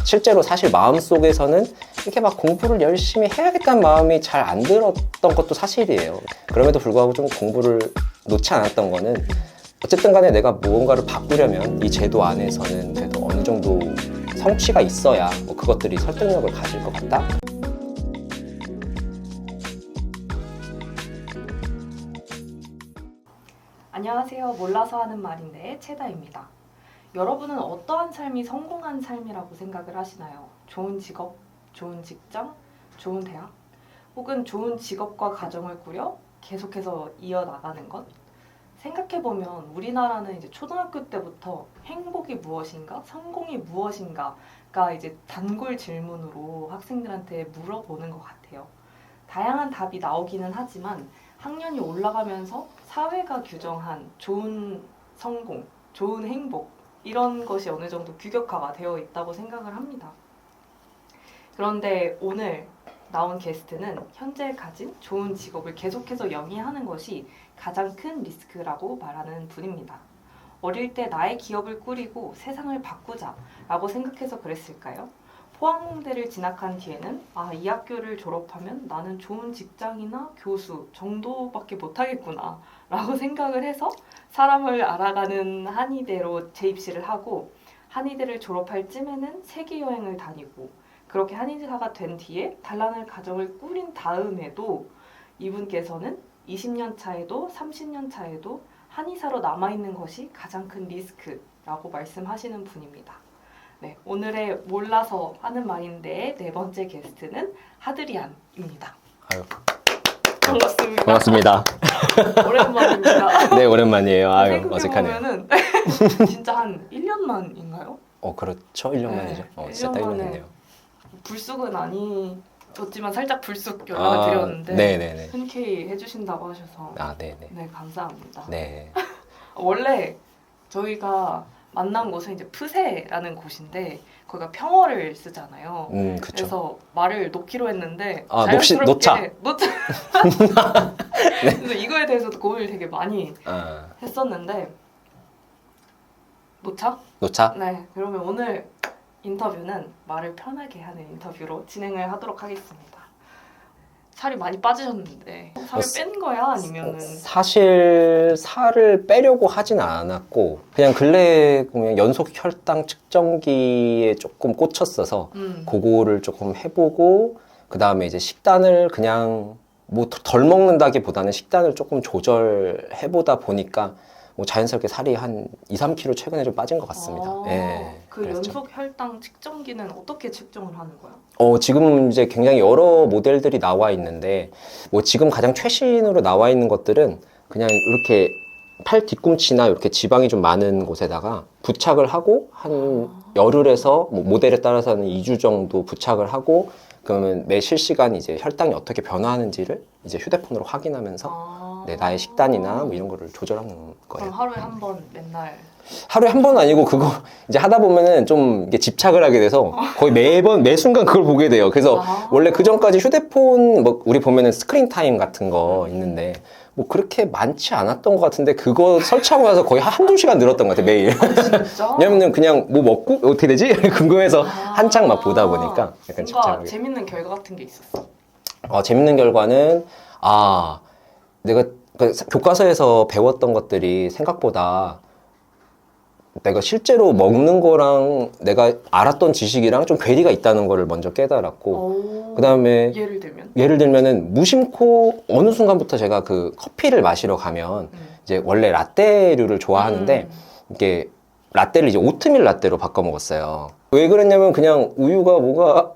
실제로 사실 마음속에서는 이렇게 막 공부를 열심히 해야겠다는 마음이 잘 안 들었던 것도 사실이에요. 그럼에도 불구하고 좀 공부를 놓지 않았던 거는 어쨌든 간에 내가 무언가를 바꾸려면 이 제도 안에서는 그래도 어느 정도 성취가 있어야 뭐 그것들이 설득력을 가질 것 같다? 안녕하세요. 몰라서 하는 말인데 채다입니다. 여러분은 어떠한 삶이 성공한 삶이라고 생각을 하시나요? 좋은 직업, 좋은 직장, 좋은 대학, 혹은 좋은 직업과 가정을 꾸려 계속해서 이어나가는 것? 생각해보면 우리나라는 이제 초등학교 때부터 행복이 무엇인가, 성공이 무엇인가가 이제 단골 질문으로 학생들한테 물어보는 것 같아요. 다양한 답이 나오기는 하지만 학년이 올라가면서 사회가 규정한 좋은 성공, 좋은 행복 이런 것이 어느 정도 규격화가 되어 있다고 생각을 합니다. 그런데 오늘 나온 게스트는 현재 가진 좋은 직업을 계속해서 영위하는 것이 가장 큰 리스크라고 말하는 분입니다. 어릴 때 나의 기업을 꾸리고 세상을 바꾸자라고 생각해서 그랬을까요? 포항공대를 진학한 뒤에는 이 학교를 졸업하면 나는 좋은 직장이나 교수 정도밖에 못하겠구나 라고 생각을 해서 사람을 알아가는 한의대로 재입시를 하고 한의대를 졸업할 쯤에는 세계여행을 다니고 그렇게 한의사가 된 뒤에 단란한 가정을 꾸린 다음에도 이분께서는 20년 차에도 30년 차에도 한의사로 남아있는 것이 가장 큰 리스크라고 말씀하시는 분입니다. 네, 오늘의 몰라서 하는 말인데 네 번째 게스트는 하드리안입니다. 아유, 반갑습니다. 반갑습니다. 오랜만입니다. 네, 오랜만이에요. 아유, 어색하네요. 생각해보면은 진짜 한 1년 만인가요? 그렇죠. 1년 만이죠. 진짜 딱 1년 됐네요. 불쑥은 아니었지만 살짝 불쑥 연락을 드렸는데 네네네. 흔쾌히 해주신다고 하셔서 네네. 네, 감사합니다. 네. 원래 저희가 만난 곳은 이제 프세라는 곳인데 거기가 평어를 쓰잖아요. 그쵸. 그래서 말을 놓기로 했는데 놓자. 네. 그래서 이거에 대해서도 고민을 되게 많이 했었는데 놓자? 네, 그러면 오늘 인터뷰는 말을 편하게 하는 인터뷰로 진행을 하도록 하겠습니다. 살이 많이 빠지셨는데 살을 뺀 거야? 아니면은 사실 살을 빼려고 하진 않았고 그냥 근래에 보면 연속 혈당 측정기에 조금 꽂혔어서 그거를 조금 해보고 그 다음에 이제 식단을 그냥 뭐 덜 먹는다기보다는 식단을 조금 조절해보다 보니까 뭐 자연스럽게 살이 한 2-3kg 최근에 좀 빠진 것 같습니다. 그 그랬죠. 연속 혈당 측정기는 어떻게 측정을 하는 거야? 지금 이제 굉장히 여러 모델들이 나와 있는데, 뭐 지금 가장 최신으로 나와 있는 것들은 그냥 이렇게 팔 뒤꿈치나 이렇게 지방이 좀 많은 곳에다가 부착을 하고, 한 열흘에서 뭐 모델에 따라서는 2주 정도 부착을 하고, 그러면 매 실시간 이제 혈당이 어떻게 변화하는지를 이제 휴대폰으로 확인하면서 나의 식단이나 뭐 이런 거를 조절하는 거예요. 그럼 하루에 한 번 맨날 하루에 한 번 아니고 그거 이제 하다 보면은 좀 이게 집착을 하게 돼서 거의 매 순간 그걸 보게 돼요. 그래서 원래 그 전까지 휴대폰 뭐 우리 보면은 스크린 타임 같은 거 있는데 뭐 그렇게 많지 않았던 것 같은데 그거 설치하고 나서 거의 한두 시간 늘었던 것 같아요, 매일. 진짜? 왜냐면은 그냥 뭐 먹고 어떻게 되지? 궁금해서 한창 막 보다 보니까 약간 뭔가 집착하게. 재밌는 결과 같은 게 있었어. 재밌는 결과는 내가 그 교과서에서 배웠던 것들이 생각보다 내가 실제로 먹는 거랑 내가 알았던 지식이랑 좀 괴리가 있다는 거를 먼저 깨달았고 그 다음에 예를 들면은 무심코 어느 순간부터 제가 그 커피를 마시러 가면 이제 원래 라떼류를 좋아하는데 이게 라떼를 이제 오트밀 라떼로 바꿔 먹었어요. 왜 그랬냐면 그냥 우유가 뭔가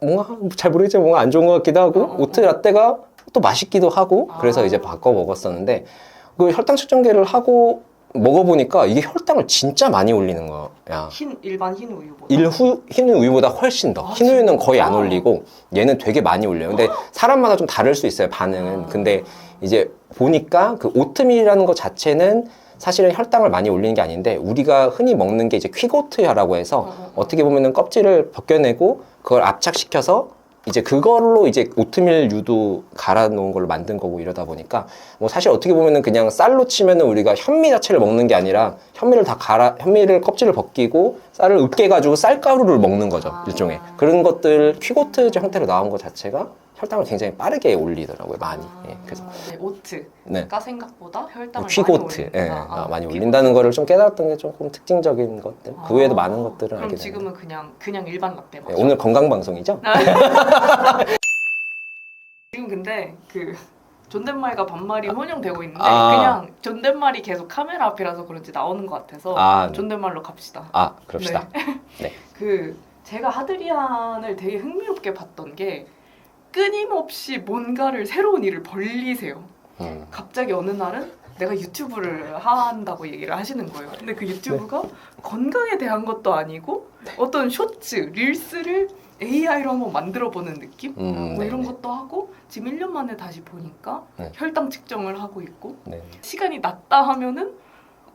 잘 모르겠지만 뭔가 안 좋은 것 같기도 하고 오트 라떼가 또 맛있기도 하고 그래서 이제 바꿔 먹었었는데 그 혈당 측정기를 하고 먹어보니까 이게 혈당을 진짜 많이 올리는 거야. 일반 흰 우유보다? 흰 우유보다 훨씬 더. 흰 우유는 거의 안 올리고 얘는 되게 많이 올려요. 근데 사람마다 좀 다를 수 있어요, 반응은. 근데 이제 보니까 그 오트밀이라는 것 자체는 사실은 혈당을 많이 올리는 게 아닌데 우리가 흔히 먹는 게 이제 퀴고트야라고 해서 어떻게 보면은 껍질을 벗겨내고 그걸 압착시켜서 이제 그걸로 이제 오트밀 유도 갈아 놓은 걸로 만든 거고 이러다 보니까 뭐 사실 어떻게 보면은 그냥 쌀로 치면은 우리가 현미 자체를 먹는 게 아니라 현미를 껍질을 벗기고 쌀을 으깨가지고 쌀가루를 먹는 거죠. 일종의 그런 것들 퀴고트 형태로 나온 것 자체가 혈당을 굉장히 빠르게 올리더라고요. 많이. 예, 그래서 네, 오트가 네. 생각보다 혈당을 퀴고트 많이 예, 올린다. 많이 올린다는 거를 좀 깨달았던 게 조금 특징적인 것들. 그 외에도 많은 것들을 그럼 알게 지금은 됐는데. 그냥 일반 라떼 예, 마셔. 오늘 건강 방송이죠? 지금 근데 그 존댓말과 반말이 혼용되고 있는데 아. 그냥 존댓말이 계속 카메라 앞이라서 그런지 나오는 것 같아서 아, 네. 존댓말로 갑시다. 그럽시다. 네. 그 제가 하드리안을 되게 흥미롭게 봤던 게 끊임없이 뭔가를 새로운 일을 벌리세요. 갑자기 어느 날은 내가 유튜브를 한다고 얘기를 하시는 거예요. 근데 그 유튜브가 건강에 대한 것도 아니고 어떤 쇼츠, 릴스를 AI로 한번 만들어보는 느낌? 뭐 이런 것도 하고 지금 1년 만에 다시 보니까 네. 혈당 측정을 하고 있고 네. 시간이 났다 하면은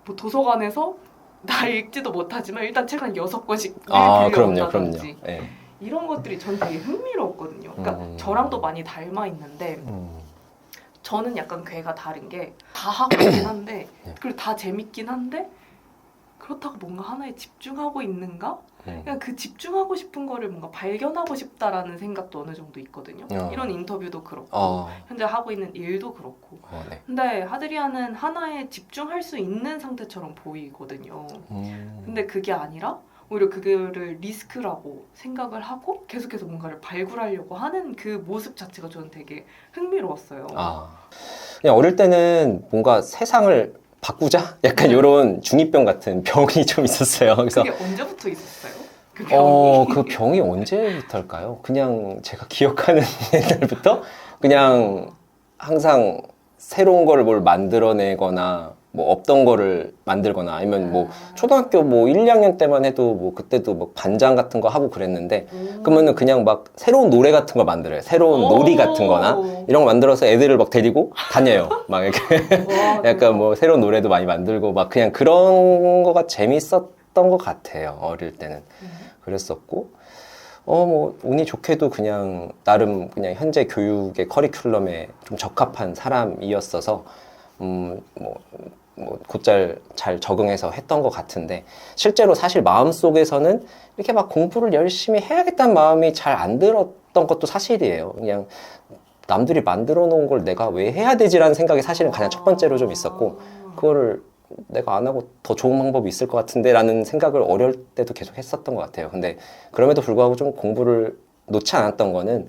뭐 도서관에서 나 읽지도 못하지만 일단 책 한 6권씩 그럼요. 빌려온다든지 예. 이런 것들이 전 되게 흥미로웠거든요. 그러니까 저랑도 많이 닮아 있는데 저는 약간 괴가 다른 게 다 하고 있긴 한데 그리고 다 재밌긴 한데 그렇다고 뭔가 하나에 집중하고 있는가? 그냥 그 집중하고 싶은 거를 뭔가 발견하고 싶다라는 생각도 어느 정도 있거든요. 이런 인터뷰도 그렇고 현재 하고 있는 일도 그렇고 네. 근데 하드리아는 하나에 집중할 수 있는 상태처럼 보이거든요. 근데 그게 아니라 오히려 그거를 리스크라고 생각을 하고 계속해서 뭔가를 발굴하려고 하는 그 모습 자체가 저는 되게 흥미로웠어요. 그냥 어릴 때는 뭔가 세상을 바꾸자? 약간 이런 중2병 같은 병이 좀 있었어요. 그래서 그게 언제부터 있었어요? 그 병이? 그 병이 언제부터일까요? 그냥 제가 기억하는 옛날부터 그냥 항상 새로운 거를 뭘 만들어내거나 뭐 없던 거를 만들거나 아니면 뭐 초등학교 뭐 1, 2학년 때만 해도 뭐 그때도 뭐 반장 같은 거 하고 그랬는데 그러면은 그냥 막 새로운 노래 같은 걸 만들어요. 새로운 놀이 같은 거나 이런 거 만들어서 애들을 막 데리고 다녀요. 막 이렇게 약간 뭐 새로운 노래도 많이 만들고 막 그냥 그런 거가 재밌었던 것 같아요. 어릴 때는. 그랬었고 뭐 운이 좋게도 그냥 나름 그냥 현재 교육의 커리큘럼에 좀 적합한 사람이었어서 곧잘 잘 적응해서 했던 것 같은데 실제로 사실 마음속에서는 이렇게 막 공부를 열심히 해야겠다는 마음이 잘 안 들었던 것도 사실이에요. 그냥 남들이 만들어 놓은 걸 내가 왜 해야 되지라는 생각이 사실은 가장 첫 번째로 좀 있었고 그거를 내가 안 하고 더 좋은 방법이 있을 것 같은데 라는 생각을 어릴 때도 계속 했었던 것 같아요. 근데 그럼에도 불구하고 좀 공부를 놓지 않았던 거는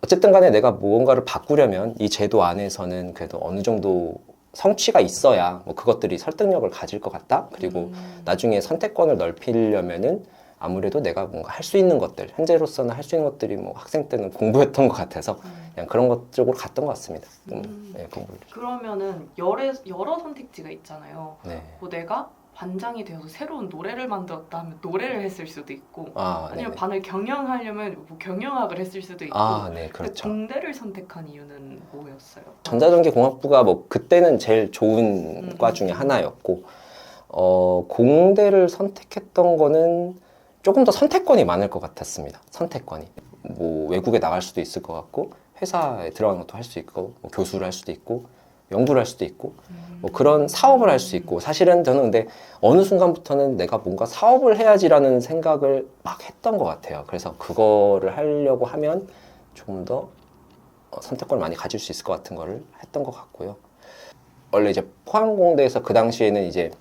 어쨌든 간에 내가 무언가를 바꾸려면 이 제도 안에서는 그래도 어느 정도 성취가 있어야 뭐 그것들이 설득력을 가질 것 같다. 그리고 나중에 선택권을 넓히려면은 아무래도 내가 뭔가 할 수 있는 것들, 현재로서는 할 수 있는 것들이 뭐 학생 때는 공부였던 것 같아서 그냥 그런 것 쪽으로 갔던 것 같습니다. 네, 공부를. 그러면은 여러 선택지가 있잖아요. 네. 뭐 내가 반장이 되어서 새로운 노래를 만들었다 하면 노래를 했을 수도 있고 아니면 네네. 반을 경영하려면 뭐 경영학을 했을 수도 있고 네, 그렇죠. 공대를 선택한 이유는 뭐였어요? 전자전기공학부가 뭐 그때는 제일 좋은 과 중에 하나였고 공대를 선택했던 거는 조금 더 선택권이 많을 것 같았습니다. 선택권이 뭐 외국에 나갈 수도 있을 것 같고 회사에 들어가는 것도 할 수 있고 뭐 교수를 할 수도 있고 연구를 할 수도 있고 뭐 그런 사업을 할 수 있고 사실은 저는 근데 어느 순간부터는 내가 뭔가 사업을 해야지라는 생각을 막 했던 것 같아요. 그래서 그거를 하려고 하면 좀 더 선택권을 많이 가질 수 있을 것 같은 거를 했던 것 같고요. 원래 이제 포항공대에서 그 당시에는 이제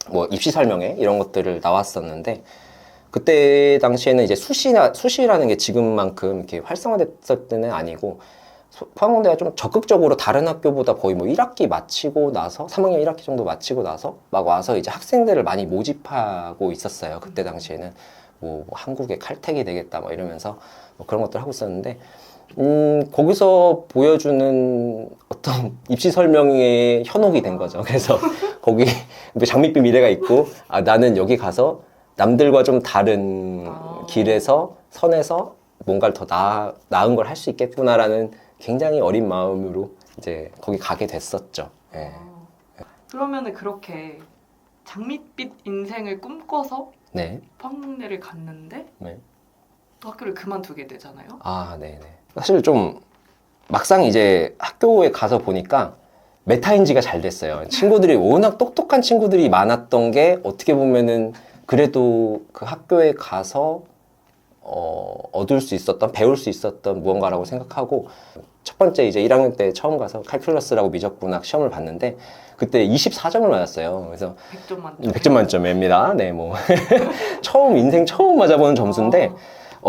뭐 입시 설명회 이런 것들을 나왔었는데 그때 당시에는 이제 수시라는 게 지금만큼 이렇게 활성화됐을 때는 아니고 포항공대가 좀 적극적으로 다른 학교보다 거의 뭐 1학기 마치고 나서 3학년 1학기 정도 마치고 나서 막 와서 이제 학생들을 많이 모집하고 있었어요. 그때 당시에는 뭐 한국의 칼택이 되겠다 뭐 이러면서 뭐 그런 것들 하고 있었는데 거기서 보여주는 어떤 입시 설명회의 현혹이 된 거죠. 그래서 거기 장밋빛 미래가 있고 나는 여기 가서 남들과 좀 다른 길에서 선에서 뭔가를 더 나은 걸 할 수 있겠구나라는 굉장히 어린 마음으로 이제 거기 가게 됐었죠. 네. 그러면은 그렇게 장밋빛 인생을 꿈꿔서 네. 포항공대를 갔는데 네. 또 학교를 그만두게 되잖아요. 아, 네네. 사실 좀 막상 이제 학교에 가서 보니까 메타인지가 잘 됐어요. 친구들이 워낙 똑똑한 친구들이 많았던 게 어떻게 보면은 그래도 그 학교에 가서 얻을 수 있었던, 배울 수 있었던 무언가라고 생각하고, 첫 번째 이제 1학년 때 처음 가서 칼큘러스라고 미적분학 시험을 봤는데 그때 24점을 맞았어요. 그래서 100점 만점. 100점 만점입니다. 네, 뭐 인생 처음 맞아보는 점수인데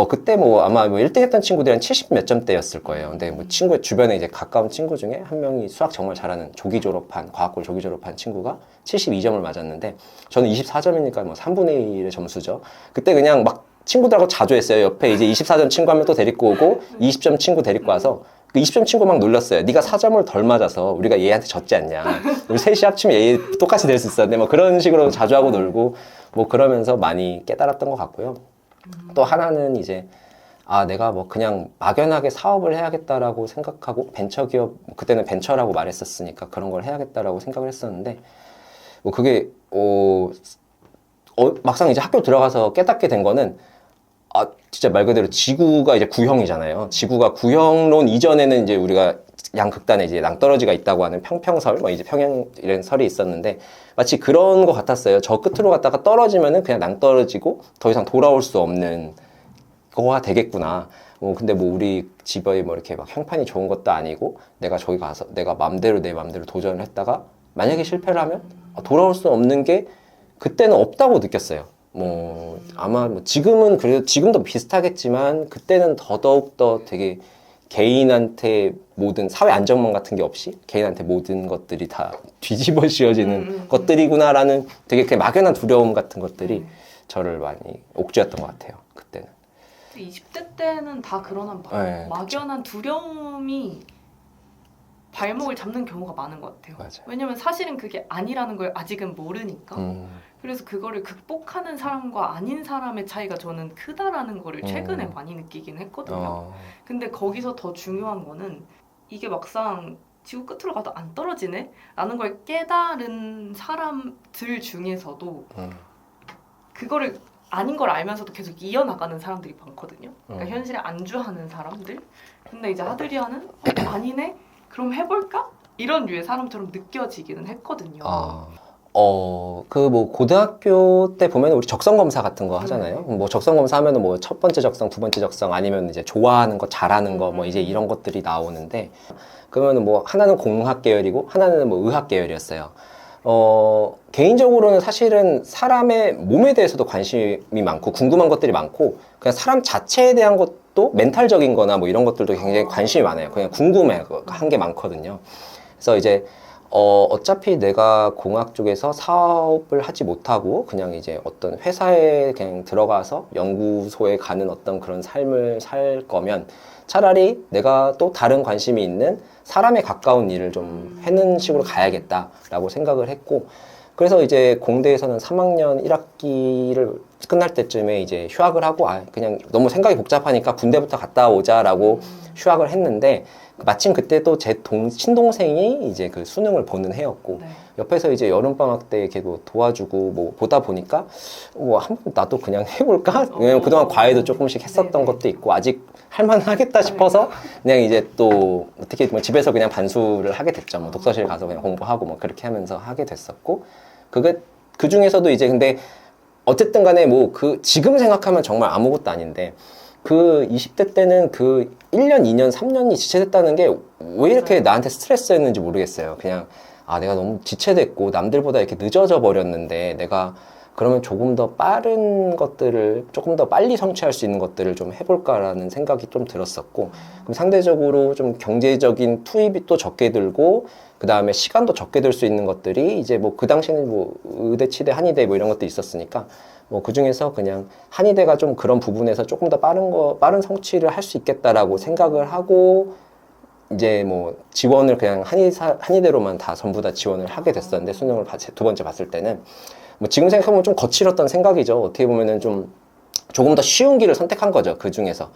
그때 뭐 아마 뭐 1등 했던 친구들이 한 70 몇 점대였을 거예요. 근데 뭐 주변에 이제 가까운 친구 중에 한 명이 수학 정말 잘하는 과학고를 조기 졸업한 친구가 72점을 맞았는데 저는 24점이니까 뭐 3분의 1의 점수죠. 그때 그냥 막 친구들하고 자주 했어요. 옆에 이제 24점 친구 한 명 또 데리고 오고 20점 친구 데리고 와서 그 20점 친구 막 놀렸어요. 네가 4점을 덜 맞아서 우리가 얘한테 졌지 않냐. 우리 셋이 합치면 얘 똑같이 될 수 있었는데 뭐 그런 식으로 자주 하고 놀고 뭐 그러면서 많이 깨달았던 것 같고요. 또 하나는 이제 내가 뭐 그냥 막연하게 사업을 해야겠다라고 생각하고 벤처기업, 그때는 벤처라고 말했었으니까 그런 걸 해야겠다라고 생각을 했었는데 뭐 그게 막상 이제 학교 들어가서 깨닫게 된 거는 진짜 말 그대로 지구가 이제 구형이잖아요. 지구가 구형론 이전에는 이제 우리가 양극단에 이제 낭떠러지가 있다고 하는 평평설, 뭐 이제 평행 이런 설이 있었는데 마치 그런 것 같았어요. 저 끝으로 갔다가 떨어지면은 그냥 낭떠러지고 더 이상 돌아올 수 없는 거가 되겠구나. 근데 뭐 우리 집에 뭐 이렇게 막 형편이 좋은 것도 아니고 내가 저기 가서 내가 내 맘대로 도전을 했다가 만약에 실패를 하면 돌아올 수 없는 게 그때는 없다고 느꼈어요. 뭐 아마 뭐 지금은 그래도 지금도 비슷하겠지만 그때는 더더욱 더 되게 개인한테 모든 사회 안정망 같은 게 없이 개인한테 모든 것들이 다 뒤집어 씌워지는 것들이구나라는 되게 그냥 막연한 두려움 같은 것들이 저를 많이 옥죄었던 것 같아요. 그때는. 20대 때는 다 그러나 네, 막연한 두려움이 발목을 잡는 경우가 많은 것 같아요. 맞아요. 왜냐면 사실은 그게 아니라는 걸 아직은 모르니까. 그래서 그거를 극복하는 사람과 아닌 사람의 차이가 저는 크다라는 거를 최근에 많이 느끼긴 했거든요. 근데 거기서 더 중요한 거는 이게 막상 지구 끝으로 가도 안 떨어지네? 라는 걸 깨달은 사람들 중에서도 그거를 아닌 걸 알면서도 계속 이어나가는 사람들이 많거든요. 그러니까 현실에 안주하는 사람들. 근데 이제 하드리아는 아니네? 그럼 해볼까? 이런 류의 사람처럼 느껴지기는 했거든요. 그 뭐 고등학교 때 보면 우리 적성 검사 같은 거 하잖아요. 뭐 적성 검사 하면은 뭐 첫 번째 적성, 두 번째 적성 아니면 이제 좋아하는 거, 잘하는 거 뭐 이제 이런 것들이 나오는데 그러면은 뭐 하나는 공학 계열이고 하나는 뭐 의학 계열이었어요. 개인적으로는 사실은 사람의 몸에 대해서도 관심이 많고 궁금한 것들이 많고 그냥 사람 자체에 대한 것도 멘탈적인 거나 뭐 이런 것들도 굉장히 관심이 많아요. 그냥 궁금해 한 게 많거든요. 그래서 이제 어차피 내가 공학 쪽에서 사업을 하지 못하고 그냥 이제 어떤 회사에 그냥 들어가서 연구소에 가는 어떤 그런 삶을 살 거면 차라리 내가 또 다른 관심이 있는 사람에 가까운 일을 좀 하는 식으로 가야겠다라고 생각을 했고 그래서 이제 공대에서는 3학년 1학기를 끝날 때쯤에 이제 휴학을 하고 그냥 너무 생각이 복잡하니까 군대부터 갔다 오자라고 휴학을 했는데 마침 그때 또 제 친동생이 이제 그 수능을 보는 해였고 옆에서 이제 여름방학 때 이렇게 뭐 도와주고 뭐 보다 보니까 한번 나도 그냥 해볼까? 왜냐면 그동안 과외도 조금씩 했었던 것도 있고 아직 할만하겠다 싶어서 그냥 이제 또 어떻게 뭐 집에서 그냥 반수를 하게 됐죠. 뭐 독서실 가서 그냥 공부하고 뭐 그렇게 하면서 하게 됐었고 그 중에서도 이제 근데 어쨌든 간에 뭐 지금 생각하면 정말 아무것도 아닌데 그 20대 때는 그 1년, 2년, 3년이 지체됐다는 게 왜 이렇게 나한테 스트레스였는지 모르겠어요. 그냥 내가 너무 지체됐고 남들보다 이렇게 늦어져 버렸는데 내가 그러면 조금 더 빠른 것들을 조금 더 빨리 성취할 수 있는 것들을 좀 해볼까라는 생각이 좀 들었었고 그럼 상대적으로 좀 경제적인 투입이 또 적게 들고 그 다음에 시간도 적게 들 수 있는 것들이 이제 뭐 그 당시에는 뭐 의대, 치대, 한의대 뭐 이런 것도 있었으니까 뭐 그 중에서 그냥 한의대가 좀 그런 부분에서 조금 더 빠른 성취를 할 수 있겠다라고 생각을 하고 이제 뭐 지원을 그냥 한의대로만 다 전부 다 지원을 하게 됐었는데 수능을 두 번째 봤을 때는 뭐 지금 생각해보면 좀 거칠었던 생각이죠. 어떻게 보면은 좀 조금 더 쉬운 길을 선택한 거죠. 그 중에서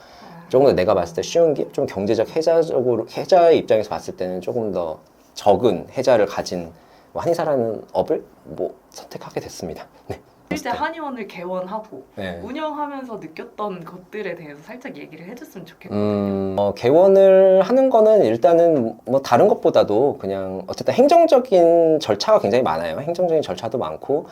조금 더 내가 봤을 때 쉬운 길, 좀 경제적 해자의 입장에서 봤을 때는 조금 더 적은 해자를 가진 한의사라는 업을 뭐 선택하게 됐습니다. 네. 실제 호스텔. 한의원을 개원하고 네. 운영하면서 느꼈던 것들에 대해서 살짝 얘기를 해줬으면 좋겠거든요. 개원을 하는 거는 일단은 뭐 다른 것보다도 그냥 어쨌든 행정적인 절차가 굉장히 많아요. 행정적인 절차도 많고,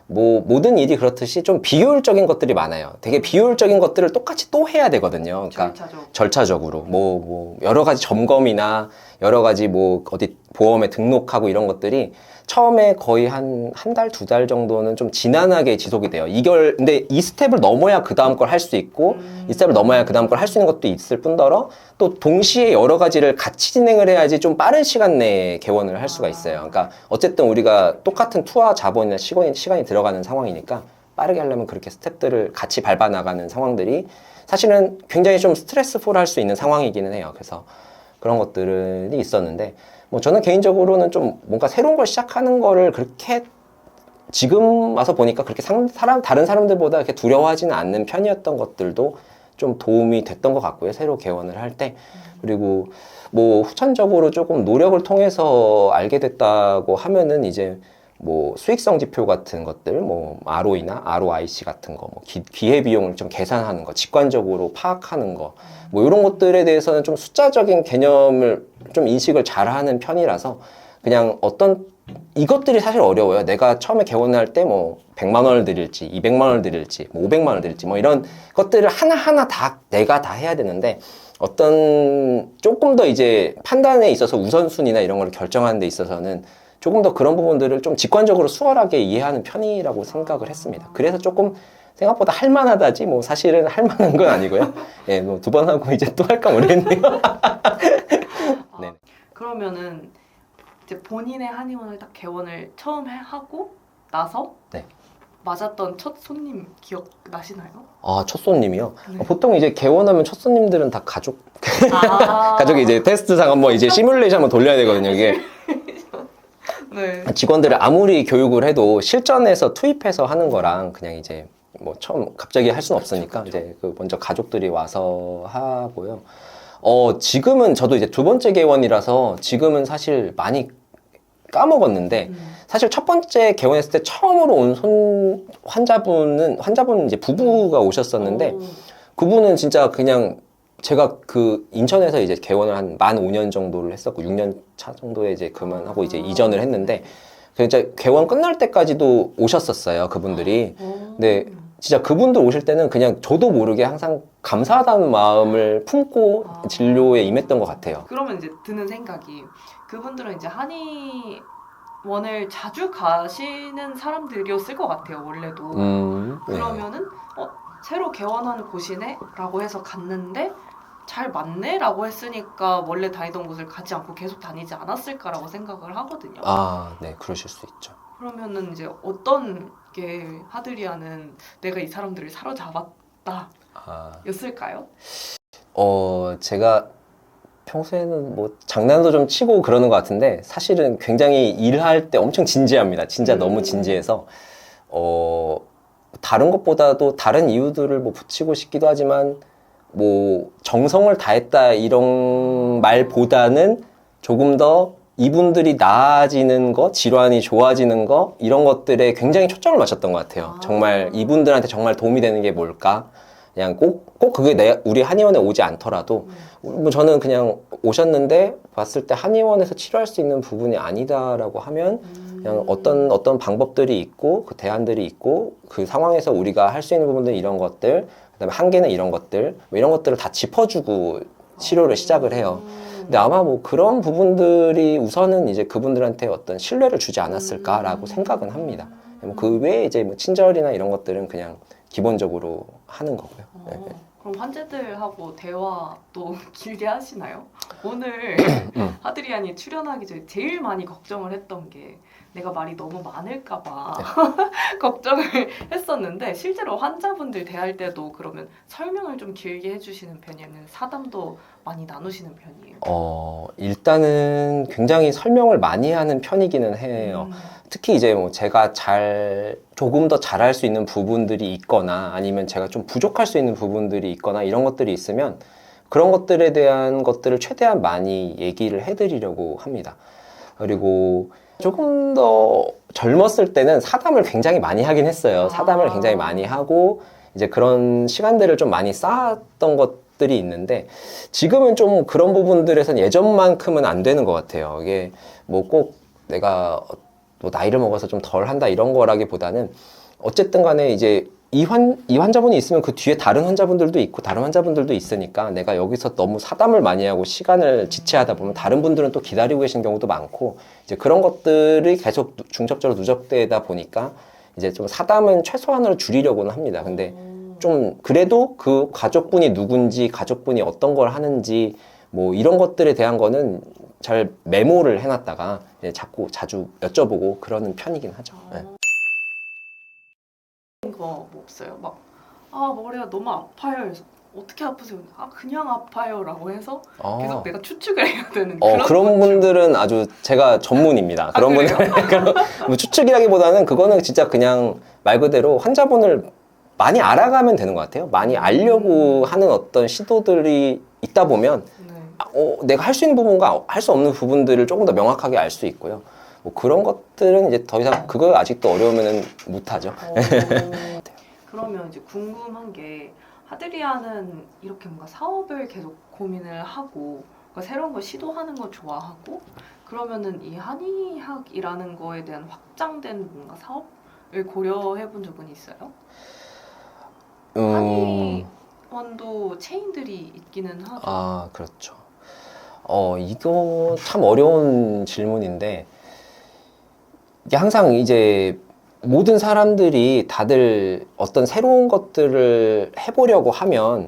뭐 모든 일이 그렇듯이 좀 비효율적인 것들이 많아요. 되게 비효율적인 것들을 똑같이 또 해야 되거든요. 그러니까 절차적으로. 절차적으로 뭐 여러 가지 점검이나 여러 가지 뭐 어디 보험에 등록하고 이런 것들이 처음에 거의 한 달, 2달 정도는 좀 지난하게 지속이 돼요. 근데 이 스텝을 넘어야 그 다음 걸 할 수 있고, 이 스텝을 넘어야 그 다음 걸 할 수 있는 것도 있을 뿐더러, 또 동시에 여러 가지를 같이 진행을 해야지 좀 빠른 시간 내에 개원을 할 수가 있어요. 그러니까 어쨌든 우리가 똑같은 투하 자본이나 시간이 들어가는 상황이니까 빠르게 하려면 그렇게 스텝들을 같이 밟아 나가는 상황들이 사실은 굉장히 좀 스트레스풀 할 수 있는 상황이기는 해요. 그래서 그런 것들이 있었는데, 뭐 저는 개인적으로는 좀 뭔가 새로운 걸 시작하는 거를 그렇게 지금 와서 보니까 그렇게 다른 사람들보다 이렇게 두려워하지는 않는 편이었던 것들도 좀 도움이 됐던 것 같고요. 새로 개원을 할 때. 그리고 뭐 후천적으로 조금 노력을 통해서 알게 됐다고 하면은 이제 뭐 수익성 지표 같은 것들, 뭐 ROE나 ROIC 같은 거, 뭐 기회비용을 좀 계산하는 거, 직관적으로 파악하는 거, 뭐 이런 것들에 대해서는 좀 숫자적인 개념을 좀 인식을 잘하는 편이라서 그냥 이것들이 사실 어려워요. 내가 처음에 개원할 때 뭐 100만 원을 드릴지, 200만 원을 드릴지, 뭐 500만 원을 드릴지, 뭐 이런 것들을 하나하나 다 내가 다 해야 되는데 조금 더 이제 판단에 있어서 우선순위나 이런 걸 결정하는 데 있어서는 조금 더 그런 부분들을 좀 직관적으로 수월하게 이해하는 편이라고 생각을 했습니다. 그래서 조금 생각보다 할만하다지 뭐 사실은 할만한 건 아니고요. 예, 뭐 2번 하고 이제 또 할까 모르겠네요. 네. 그러면은 이제 본인의 한의원을 딱 개원을 처음 하고 나서 네. 맞았던 첫 손님 기억 나시나요? 아, 첫 손님이요? 네. 보통 이제 개원하면 첫 손님들은 다 아, 가족이 이제 테스트상 한번 이제 시뮬레이션 한번 돌려야 되거든요. 이게 네. 직원들을 아무리 교육을 해도 실전에서 투입해서 하는 거랑 그냥 이제 뭐 처음 갑자기 할 수는 없으니까 그쵸. 이제 그 먼저 가족들이 와서 하고요. 지금은 저도 이제 2번째 개원이라서 지금은 사실 많이 까먹었는데 사실 첫 번째 개원했을 때 처음으로 온 환자분 이제 부부가 오셨었는데 그분은 진짜 그냥 제가 그 인천에서 이제 개원을 한 만 5년 정도를 했었고 6년 차 정도에 이제 그만하고 이제 이전을 했는데 진짜 개원 끝날 때까지도 오셨었어요, 그분들이. 근데 진짜 그분들 오실 때는 그냥 저도 모르게 항상 감사하다는 마음을 품고 진료에 임했던 것 같아요. 그러면 이제 드는 생각이 그분들은 이제 한의원을 자주 가시는 사람들이었을 것 같아요, 원래도. 네. 그러면은 새로 개원하는 곳이네? 라고 해서 갔는데 잘 맞네? 라고 했으니까 원래 다니던 곳을 가지 않고 계속 다니지 않았을까라고 생각을 하거든요. 아, 네, 그러실 수 있죠. 그러면은 이제 어떤 게 하드리아는 내가 이 사람들을 사로잡았다 였을까요? 제가 평소에는 뭐 장난도 좀 치고 그러는 것 같은데 사실은 굉장히 일할 때 엄청 진지합니다. 진짜 너무 진지해서 다른 것보다도 다른 이유들을 뭐 붙이고 싶기도 하지만 뭐 정성을 다했다 이런 말보다는 조금 더 이분들이 나아지는 거, 질환이 좋아지는 거 이런 것들에 굉장히 초점을 맞췄던 것 같아요. 정말 이분들한테 정말 도움이 되는 게 뭘까? 그냥 꼭 그게 우리 한의원에 오지 않더라도 뭐 저는 그냥 오셨는데 봤을 때 한의원에서 치료할 수 있는 부분이 아니다라고 하면 그냥 어떤 방법들이 있고 그 대안들이 있고 그 상황에서 우리가 할 수 있는 부분들 이런 것들 그다음에 한계는 이런 것들 뭐 이런 것들을 다 짚어주고 치료를 시작을 해요. 근데 아마 뭐 그런 부분들이 우선은 이제 그분들한테 어떤 신뢰를 주지 않았을까라고 생각은 합니다. 뭐 그 외에 이제 뭐 친절이나 이런 것들은 그냥 기본적으로 하는 거고요. 네. 그럼 환자들하고 대화도 길게 하시나요? 오늘 하드리안이 출연하기 전에 제일 많이 걱정을 했던 게 내가 말이 너무 많을까봐 걱정을 했었는데 실제로 환자분들 대할 때도 그러면 설명을 좀 길게 해주시는 편이에요? 사담도 많이 나누시는 편이에요? 일단은 굉장히 설명을 많이 하는 편이기는 해요. 특히 이제 뭐 제가 조금 더 잘할 수 있는 부분들이 있거나 아니면 제가 좀 부족할 수 있는 부분들이 있거나 이런 것들이 있으면 그런 것들에 대한 것들을 최대한 많이 얘기를 해드리려고 합니다. 그리고 조금 더 젊었을 때는 사담을 굉장히 많이 하긴 했어요. 사담을 굉장히 많이 하고 이제 그런 시간들을 좀 많이 쌓았던 것들이 있는데 지금은 좀 그런 부분들에선 예전만큼은 안 되는 것 같아요. 이게 뭐 꼭 내가 뭐 나이를 먹어서 좀 덜 한다 이런 거라기보다는 어쨌든 간에 이제 이 환자분이 있으면 그 뒤에 다른 환자분들도 있고 다른 환자분들도 있으니까 내가 여기서 너무 사담을 많이 하고 시간을 지체하다 보면 다른 분들은 또 기다리고 계신 경우도 많고 이제 그런 것들이 계속 중첩적으로 누적되다 보니까 이제 좀 사담은 최소한으로 줄이려고는 합니다. 근데 좀 그래도 그 가족분이 누군지 가족분이 어떤 걸 하는지 뭐 이런 것들에 대한 거는 잘 메모를 해놨다가 이제 자꾸 자주 여쭤보고 그러는 편이긴 하죠. 네. 거 뭐 없어요? 막 머리가 너무 아파요. 그래서 어떻게 아프세요? 그냥 아파요라고 해서 계속 내가 추측을 해야 되는 그런 분들은 아주 제가 전문입니다. 그런 분들은 뭐 추측이라기보다는 그거는 진짜 그냥 말 그대로 환자분을 많이 알아가면 되는 것 같아요. 많이 알려고 하는 어떤 시도들이 있다 보면 내가 할 수 있는 부분과 할 수 없는 부분들을 조금 더 명확하게 알 수 있고요. 뭐 그런 것들은 이제 더 이상 그거 아직도 어려우면 못하죠. 그러면 이제 궁금한 게 하드리아는 이렇게 뭔가 사업을 계속 고민을 하고 뭔가 새로운 걸 시도하는 걸 좋아하고 그러면은 이 한의학이라는 거에 대한 확장된 뭔가 사업을 고려해 본 적은 있어요? 한의원도 체인들이 있기는 하죠. 그렇죠. 이거 참 어려운 질문인데 이게 항상 이제 모든 사람들이 다들 어떤 새로운 것들을 해보려고 하면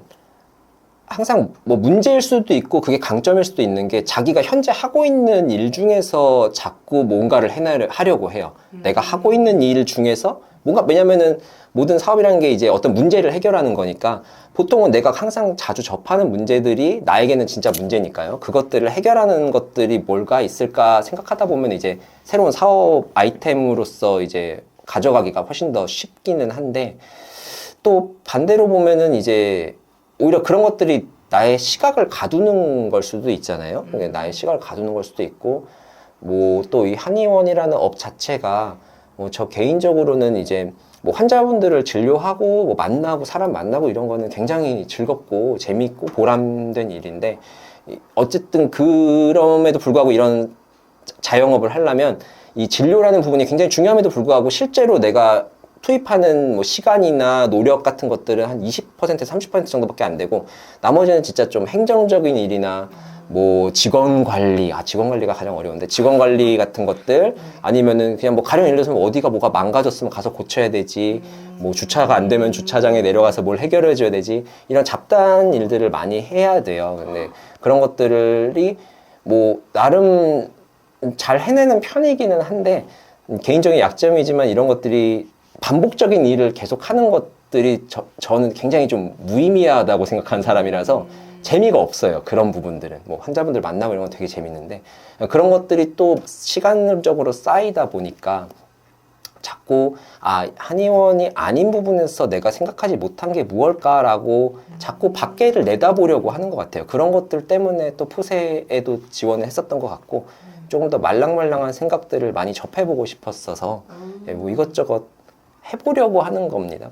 항상 뭐 문제일 수도 있고 그게 강점일 수도 있는 게 자기가 현재 하고 있는 일 중에서 자꾸 뭔가를 하려고 해요. 내가 하고 있는 일 중에서 뭔가 왜냐면은 모든 사업이라는 게 이제 어떤 문제를 해결하는 거니까 보통은 내가 항상 자주 접하는 문제들이 나에게는 진짜 문제니까요. 그것들을 해결하는 것들이 뭘까 있을까 생각하다 보면 이제 새로운 사업 아이템으로서 이제 가져가기가 훨씬 더 쉽기는 한데 또 반대로 보면은 이제 오히려 그런 것들이 나의 시각을 가두는 걸 수도 있잖아요. 나의 시각을 가두는 걸 수도 있고 뭐 또 이 한의원이라는 업 자체가 뭐 저 개인적으로는 이제 뭐 환자분들을 진료하고 뭐 만나고 사람 만나고 이런 거는 굉장히 즐겁고 재미있고 보람된 일인데 어쨌든 그럼에도 불구하고 이런 자영업을 하려면 이 진료라는 부분이 굉장히 중요함에도 불구하고 실제로 내가 투입하는 뭐 시간이나 노력 같은 것들은 한 20% 30% 정도밖에 안 되고 나머지는 진짜 좀 행정적인 일이나 뭐 직원 관리가 가장 어려운데 직원 관리 같은 것들 아니면은 그냥 뭐 가령 예를 들어서 어디가 뭐가 망가졌으면 가서 고쳐야 되지 뭐 주차가 안 되면 주차장에 내려가서 뭘 해결해 줘야 되지 이런 잡다한 일들을 많이 해야 돼요. 근데 그런 것들이 뭐 나름 잘 해내는 편이기는 한데 개인적인 약점이지만 이런 것들이 반복적인 일을 계속 하는 것들이 저는 굉장히 좀 무의미하다고 생각하는 사람이라서 재미가 없어요. 그런 부분들은 뭐 환자분들 만나고 이런 건 되게 재밌는데 그런 것들이 또 시간적으로 쌓이다 보니까 자꾸 한의원이 아닌 부분에서 내가 생각하지 못한 게 무엇일까라고 자꾸 밖에를 내다보려고 하는 것 같아요. 그런 것들 때문에 또 포세에도 지원을 했었던 것 같고 조금 더 말랑말랑한 생각들을 많이 접해보고 싶었어서 뭐 이것저것 해보려고 하는 겁니다.